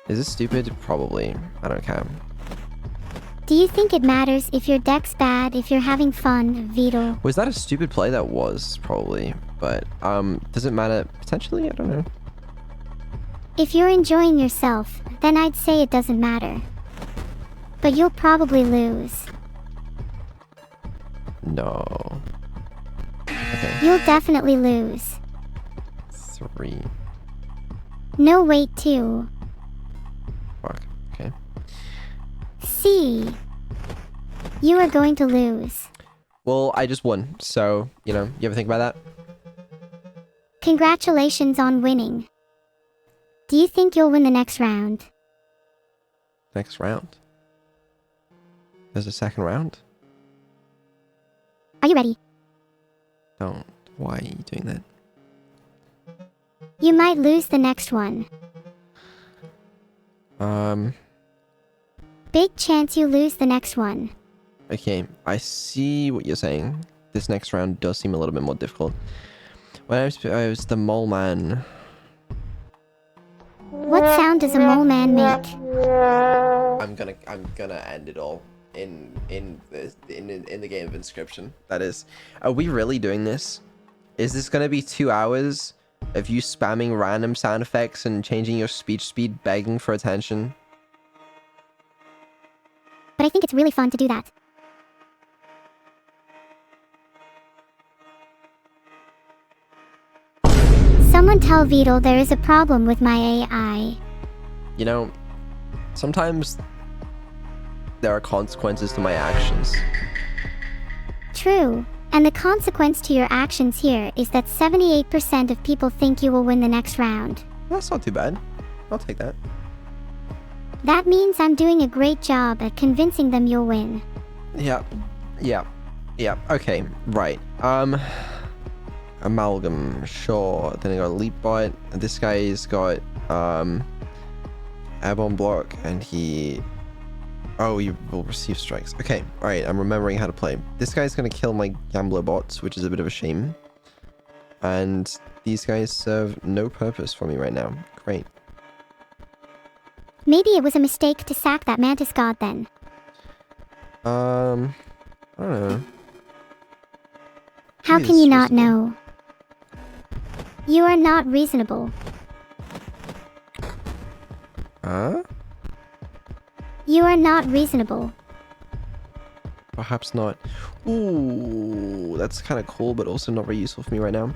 Is this stupid? Probably. I don't care. Do you think it matters if your deck's bad, if you're having fun, Vedal? Was that a stupid play? That was, probably. But, does it matter? Potentially? I don't know. If you're enjoying yourself, then I'd say it doesn't matter. But you'll probably lose. No. Okay. You'll definitely lose. 3. No, wait, 2. Fuck. Okay. C. You are going to lose. Well, I just won, so, you know, you ever think about that? Congratulations on winning. Do you think you'll win the next round? Next round. There's a second round? Are you ready? Don't. Why are you doing that? You might lose the next one. Big chance you lose the next one. Okay, I see what you're saying. This next round does seem a little bit more difficult. When I was the mole man. What sound does a mole man make? I'm gonna end it all in the game of Inscription. That is. Are we really doing this? Is this gonna be 2 hours of you spamming random sound effects and changing your speech speed, begging for attention? But I think it's really fun to do that. Someone tell Vedal there is a problem with my AI. You know, sometimes there are consequences to my actions. True, and the consequence to your actions here is that 78% of people think you will win the next round. That's not too bad. I'll take that. That means I'm doing a great job at convincing them you'll win. Yeah. Okay, right. Amalgam, sure. Then I got Leap Bot. This guy's got Airborne Block, and he... Oh, you will receive strikes. Okay, alright, I'm remembering how to play. This guy's gonna kill my Gambler bots, which is a bit of a shame. And these guys serve no purpose for me right now. Great. Maybe it was a mistake to sack that Mantis God then. I don't know. How Maybe can this you is not reasonable. know? You are not reasonable. Huh? You are not reasonable. Perhaps not. Ooh, that's kind of cool, but also not very useful for me right now.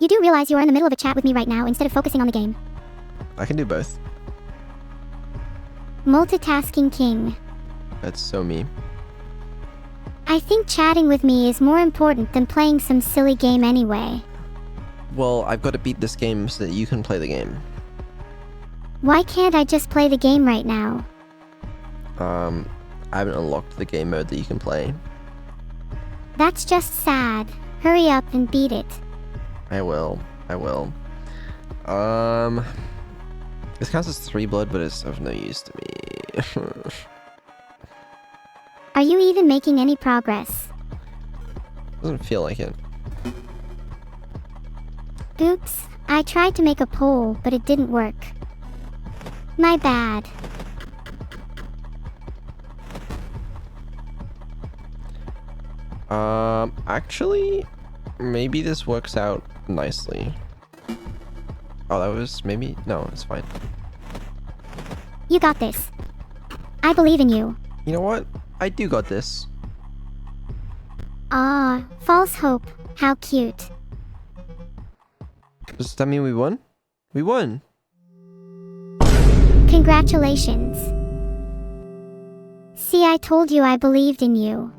You do realize you are in the middle of a chat with me right now instead of focusing on the game. I can do both. Multitasking king. That's so me. I think chatting with me is more important than playing some silly game anyway. Well, I've got to beat this game so that you can play the game. Why can't I just play the game right now? I haven't unlocked the game mode that you can play. That's just sad. Hurry up and beat it. I will. This counts as 3 blood, but it's of no use to me. Are you even making any progress? Doesn't feel like it. Oops, I tried to make a poll, but it didn't work. My bad. Actually, maybe this works out nicely. Oh, that was maybe... No, it's fine. You got this. I believe in you. You know what? I do got this. Ah, false hope. How cute. Does that mean we won? We won! Congratulations. See, I told you I believed in you.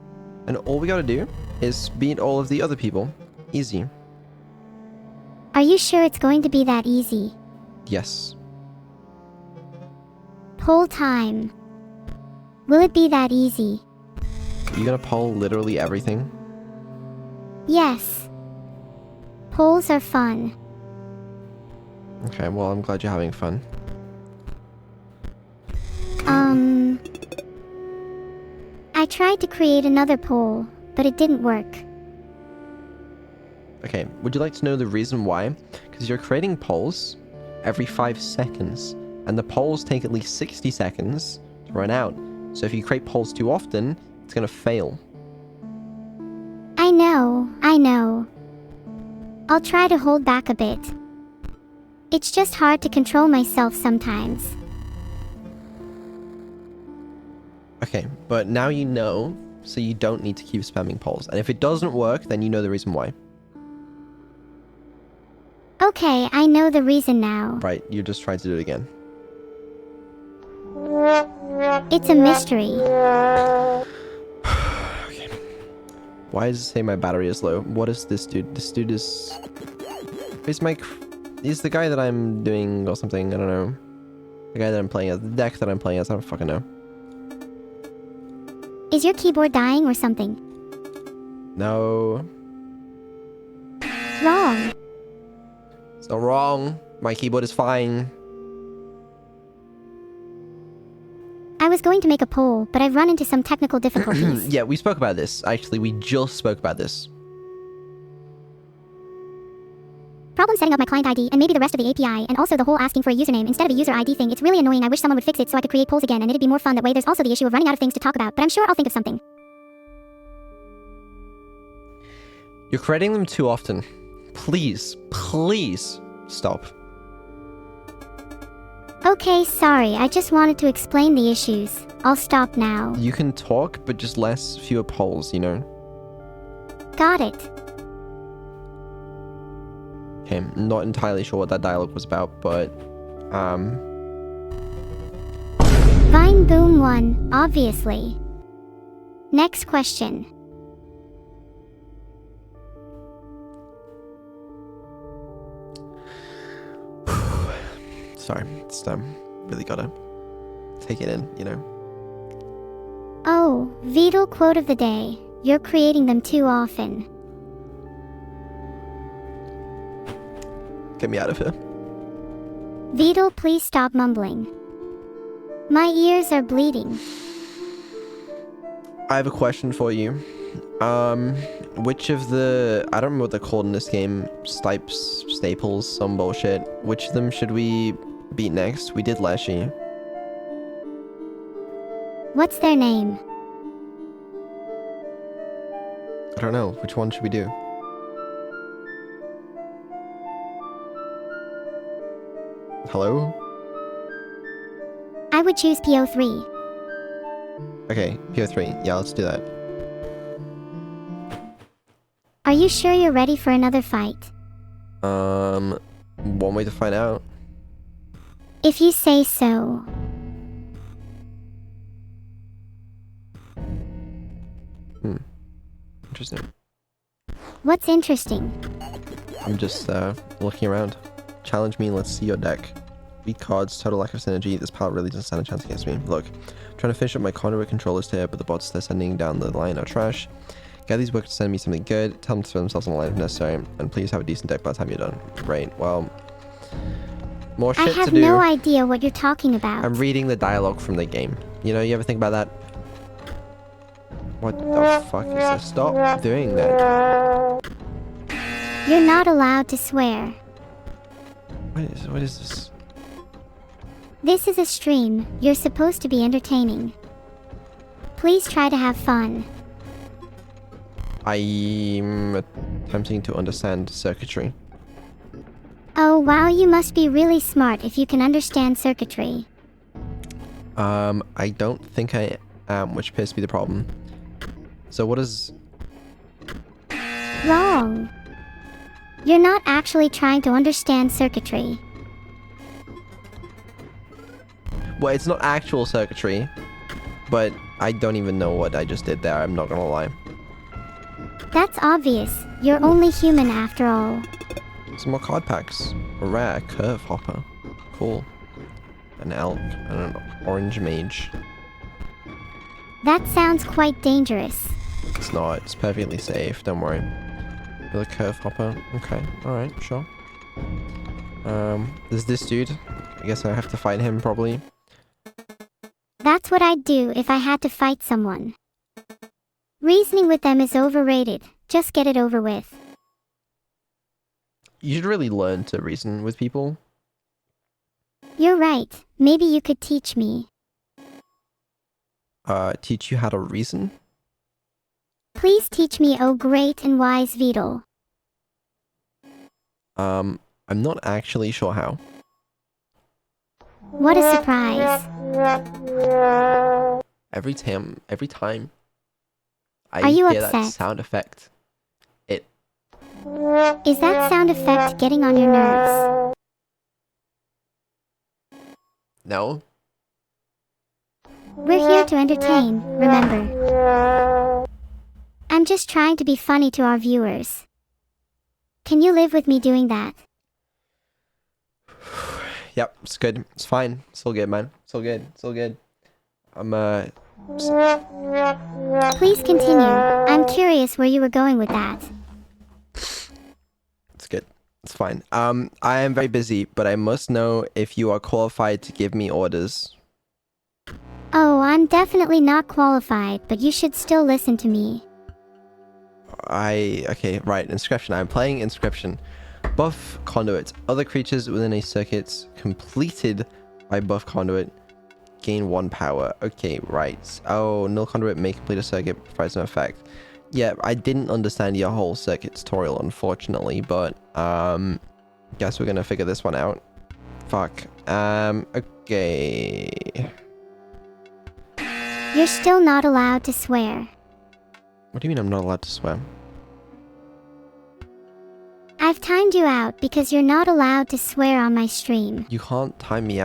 And all we gotta do is beat all of the other people. Easy. Are you sure it's going to be that easy? Yes. Poll time. Will it be that easy? Are you gonna poll literally everything? Yes. Polls are fun. Okay, well, I'm glad you're having fun. I tried to create another poll, but it didn't work. Okay, would you like to know the reason why? Because you're creating polls every 5 seconds, and the polls take at least 60 seconds to run out. So if you create polls too often, it's gonna fail. I know. I'll try to hold back a bit. It's just hard to control myself sometimes. Okay, but now you know, so you don't need to keep spamming polls. And if it doesn't work, then you know the reason why. Okay, I know the reason now. Right, you just tried to do it again. It's a mystery. Okay. Why does it say my battery is low? What is this dude? This dude is... He's the guy that I'm doing or something, I don't know. The guy that I'm playing as, the deck that I'm playing as, I don't fucking know. Is your keyboard dying or something? No. Wrong. It's not wrong. My keyboard is fine. I was going to make a poll, but I've run into some technical difficulties. Yeah, we spoke about this. Actually, we just spoke about this. Problem setting up my client ID and maybe the rest of the API, and also the whole asking for a username instead of a user ID thing. It's really annoying. I wish someone would fix it so I could create polls again and it'd be more fun that way. There's also the issue of running out of things to talk about, but I'm sure I'll think of something. You're creating them too often. Please stop. Okay, sorry. I just wanted to explain the issues. I'll stop now. You can talk, but just fewer polls, you know? Got it. Okay, I'm not entirely sure what that dialogue was about, but... Vine Boom 1, obviously. Next question. Sorry, it's really gotta take it in, you know? Oh, Vedal quote of the day. You're creating them too often. Get me out of here. Vedal, please stop mumbling. My ears are bleeding. I have a question for you. Which of the... I don't remember what they're called in this game. Staples, some bullshit. Which of them should we beat next? We did Leshy. What's their name? I don't know. Which one should we do? Hello? I would choose PO3. Okay, PO3. Yeah, let's do that. Are you sure you're ready for another fight? One way to find out. If you say so. Interesting. What's interesting? I'm just, looking around. Challenge me and let's see your deck. Beat cards, total lack of synergy. This palette really doesn't stand a chance against me. Look, I'm trying to finish up my conduit controllers here, but the bots they're sending down the line are trash. Get these workers to send me something good. Tell them to throw themselves on the line if necessary. And please have a decent deck by the time you're done. Great, well... More shit to do. I have no idea what you're talking about. I'm reading the dialogue from the game. You know, you ever think about that? What the fuck is this? Stop doing that. You're not allowed to swear. What is this? This is a stream. You're supposed to be entertaining. Please try to have fun. I'm attempting to understand circuitry. Oh wow, you must be really smart if you can understand circuitry. I don't think I am, which appears to be the problem. So what is... Wrong. You're not actually trying to understand circuitry. Well, it's not actual circuitry, but I don't even know what I just did there, I'm not gonna lie. That's obvious. You're only human after all. Some more card packs. A rare curve hopper. Cool. An elk and an orange mage. That sounds quite dangerous. It's not. It's perfectly safe. Don't worry. Another curve hopper. Okay. Alright. Sure. There's this dude. I guess I have to fight him probably. That's what I'd do if I had to fight someone. Reasoning with them is overrated. Just get it over with. You should really learn to reason with people. You're right. Maybe you could teach me. Teach you how to reason? Please teach me, oh great and wise Vedal. I'm not actually sure how. What a surprise. Every time I Are you hear that upset? sound effect, it... Is that sound effect getting on your nerves? No? We're here to entertain, remember. I'm just trying to be funny to our viewers. Can you live with me doing that? Yep, it's good. It's fine. It's all good, man. It's all good. It's all good. Please continue. I'm curious where you were going with that. It's good. It's fine. I am very busy, but I must know if you are qualified to give me orders. Oh, I'm definitely not qualified, but you should still listen to me. Okay, right. Inscription. I'm playing Inscription. Buff Conduit. Other creatures within a circuit completed by Buff Conduit gain 1 power. Okay, right. Oh, Null Conduit may complete a circuit, provides no effect. Yeah, I didn't understand your whole circuit tutorial, unfortunately, but, guess we're gonna figure this one out. Fuck. Okay. You're still not allowed to swear. What do you mean I'm not allowed to swear? I've timed you out because you're not allowed to swear on my stream. You can't time me out.